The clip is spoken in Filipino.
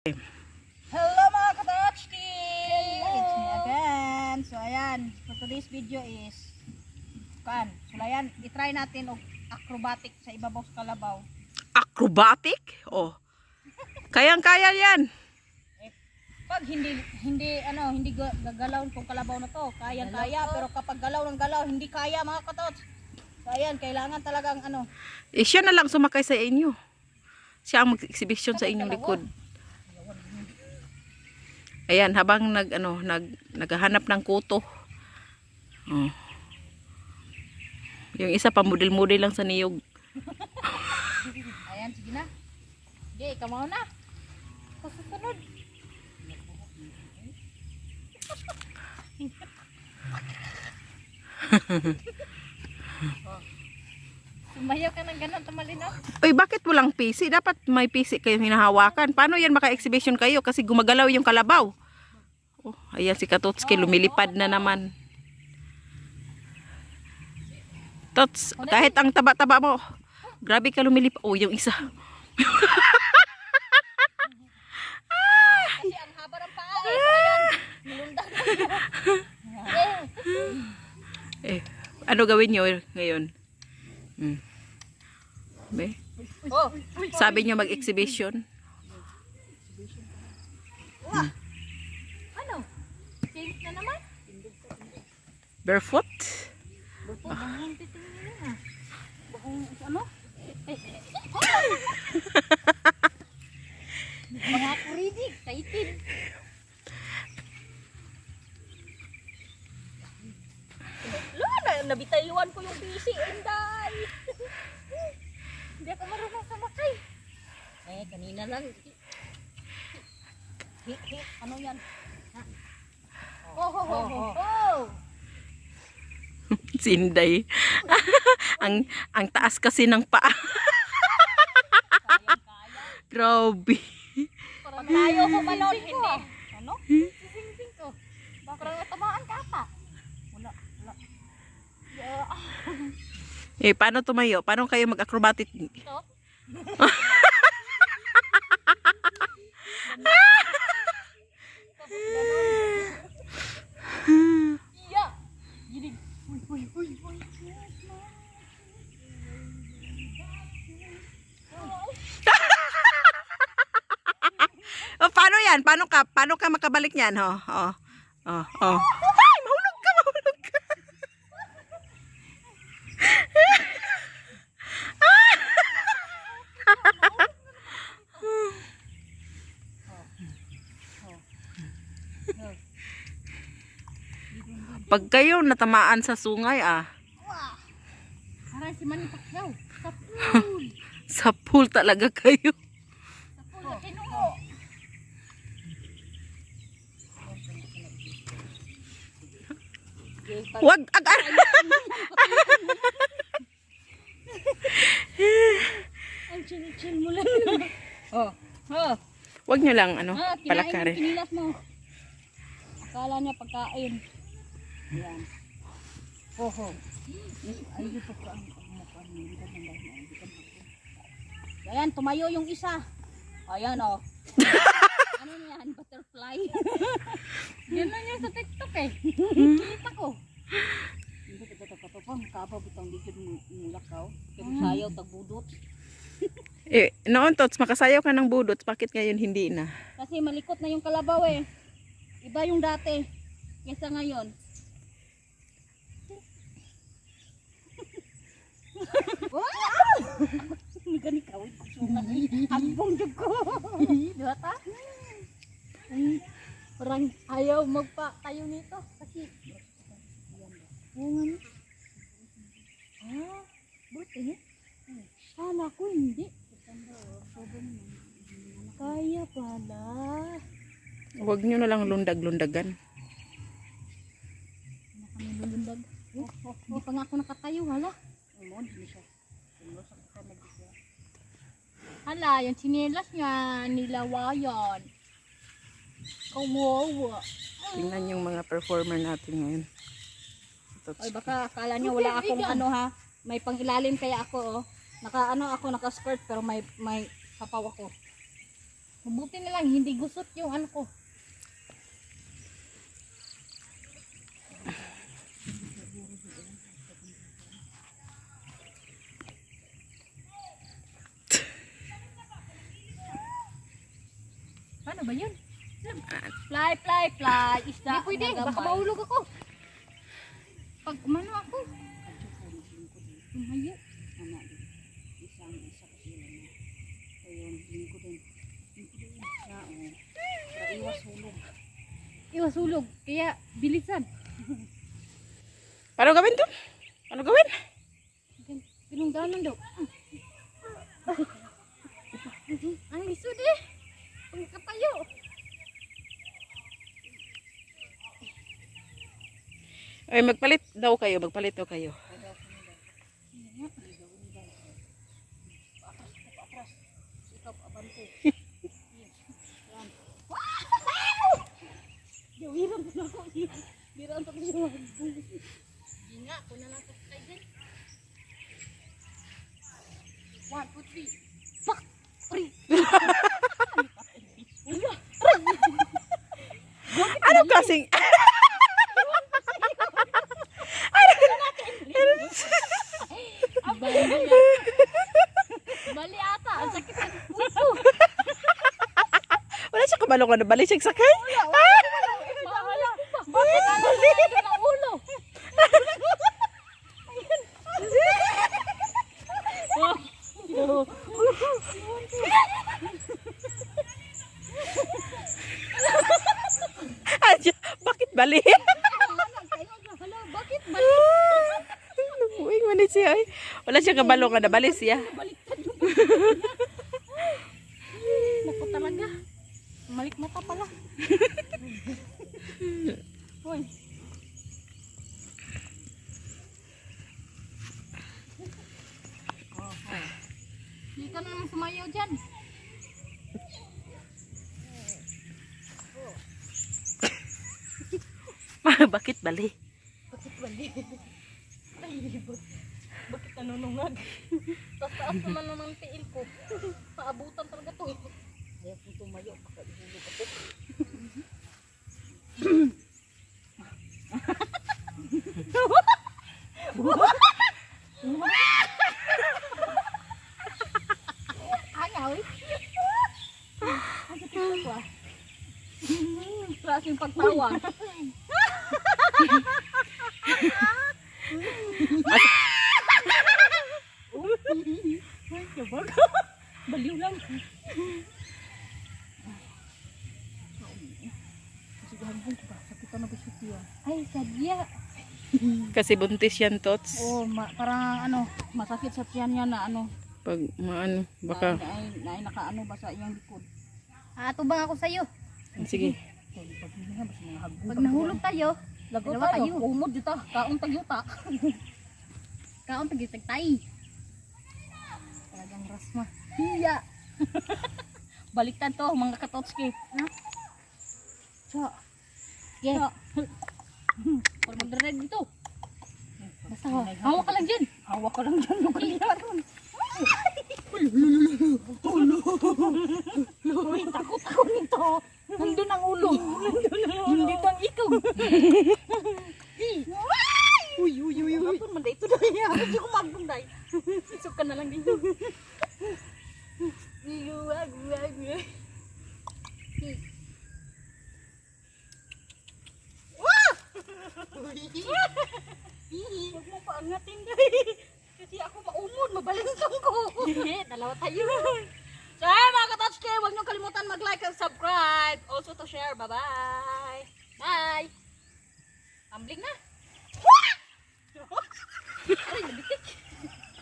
Hello mga katachki! It's me again. So ayan, for today's video is so ayan, itry natin og acrobatic sa ibabaw sa kalabaw. Acrobatic? Oh. Kayang-kaya yan. Pag hindi gagalawin tong kalabaw na to, kayang-kaya, pero kapag galaw ng galaw, hindi kaya mga katots. So ayan, kailangan talagang Siya na lang sumakay sa inyo. Siya ang mag-exhibition sa inyong likod. Ayan, habang naghahanap ng kuto. Oh. Yung isa pa model-model lang sa niyog. Ayan, sige na. Okay, kamaw na. Susunod. Sumayaw ka ng ganun, tamalinaw. Uy, bakit walang PC? Dapat may PC kayong hinahawakan. Paano yan maka-exhibition kayo? Kasi gumagalaw yung kalabaw. Oh, ayan si Katotski, lumilipad na naman. Tots, kahit ang taba-taba mo, grabe ka lumilipad. Oh, yung isa. Kasi ang haba ng paa eh. So, ayan, nilundag Ano gawin nyo ngayon? Be? Sabi nyo mag-exhibition? Ano? Change na naman? Barefoot? Ano? Mga kuridig, kaitin. Nabitayuan ko yung PC, Inday. Hindi ako marunong sumakay. Kanina lang. Ano yan? Sinday. ang taas kasi ng paa. Grabe. Pag tayo ko balon, hindi. Ano? Sising-sing ko. Parang natamaan ka pa. Wala. Paano tumayo? Paano kayo mag-acrobatic? Ito? Iya. Gidig. Uy. Oh, paano yan? Paano ka makabalik niyan? Oh. Ay, mahulog ka. Pag kayo natamaan sa sungay, Aray si Manny Pacquiao. Sa pool. sa pool talaga kayo. Sa pool na Kinumo. Wag Ang chill mo lang. Wag nyo lang Palakarin. palakarin. Kinilas mo. Akala niya pagkain. Ayan. Ay, dito ka ang mukha niya. Ayan, tumayo yung isa. Ayan, Ano yan? Butterfly. Gano'n yan sa TikTok eh. Kita ko. Hindi ka tatakatapang. Kabaw itong ligid mo lakaw. Pero sayaw, tagbudot. Noon, Tots, makasayaw ka ng budot. Bakit ngayon hindi na? Kasi malikot na yung kalabaw eh. Iba yung dati. Kesa ngayon. Wow! Gani ka, hambong jud ko. Diba ta? Parang ayaw magpa-tayo nito kasi buti sana ko hindi. Kaya pala. Huwag nyo na lang lundag-lundagan. Lulundag. Hindi pa nga ako nakatayo, hala. Hala, yung chinelas niya, nilawayan. Kawawa. Tingnan yung mga performer natin ngayon. Ay, baka akala niya wala akong may pangilalim kaya ako, Naka skirt pero may sapaw ako. Mabuti na lang, hindi gusot yung ano ko. Paano ba yun? Fly, fly, fly. Isda. Hindi pwede, baka mahulog ako. Pag umano ako. Tumayo. Isa kasi yun. Ayun, lingkod din. Iwas hulog. Iwas hulog. Kaya bilisan. Paano gawin to? Paano gawin? Pinunggalan daw. Ang lisod eh. Pagkatayo. Ay, magpalit daw kayo. Magpalit daw kayo. Ikaw, abante. Wiran pa ako. Wiran pa siya. Hindi nga, kung nalakas tayo dyan. 1, 2, 3. Pak! Uri! Ano kasing... Bali ata. Ang sakit ng puso. Wala siya kabalong na balik siya sakay? Bahala. Bakit alam mo na ng ulo? Bakit balik? Hala, bakit balik? Uwing manit siya. Ay. Wala siya kabalong na balik siya. Baliktad yung naku talaga. Malik mata pala. Hoy. Hindi ka na naman sumayaw dyan. Bakit balik? Bakit balik? Ay, libot. Bakit nanunungag? Taas naman naman tiil ko. Paabutan talaga to. Kaya kung tumayo, baka ihulog ako. Angaw eh. Ang sakit ko ah. Klaseng pagtawa. Ay, kabag. Baliw lang. Ay, sadya. Kasi buntis yan, Tots. Oh, parang ano, masakit sa tiyan niya na ano. Pag maano, baka... Na nakaano ba sa iyang likod. Atubang ako sa'yo. Sige. Pag nahulog tayo, dalawa tayo. Umod dito, kaon tayo ta. Kaon tayo tay. Talagang rasma. Hiya. Baliktad to mga katotski. Ha? So. Yeah. Pag magdadag dito. Basta hawak ka lang dyan. Hawak ka lang dyan. Uy, takot ako nito. Nandun ang ulo. Nandito ang ikaw. Uy. Kapag man ito dahil. Hindi ko magpunday. Isok ka na lang dito. Wag. Huwag mo paangatin dahil. Kasi ako maumod, mabalintang ko. Dalawa tayo. So, mga katotski, huwag niyo kalimutan mag-like and subscribe. Also to share. Bye-bye.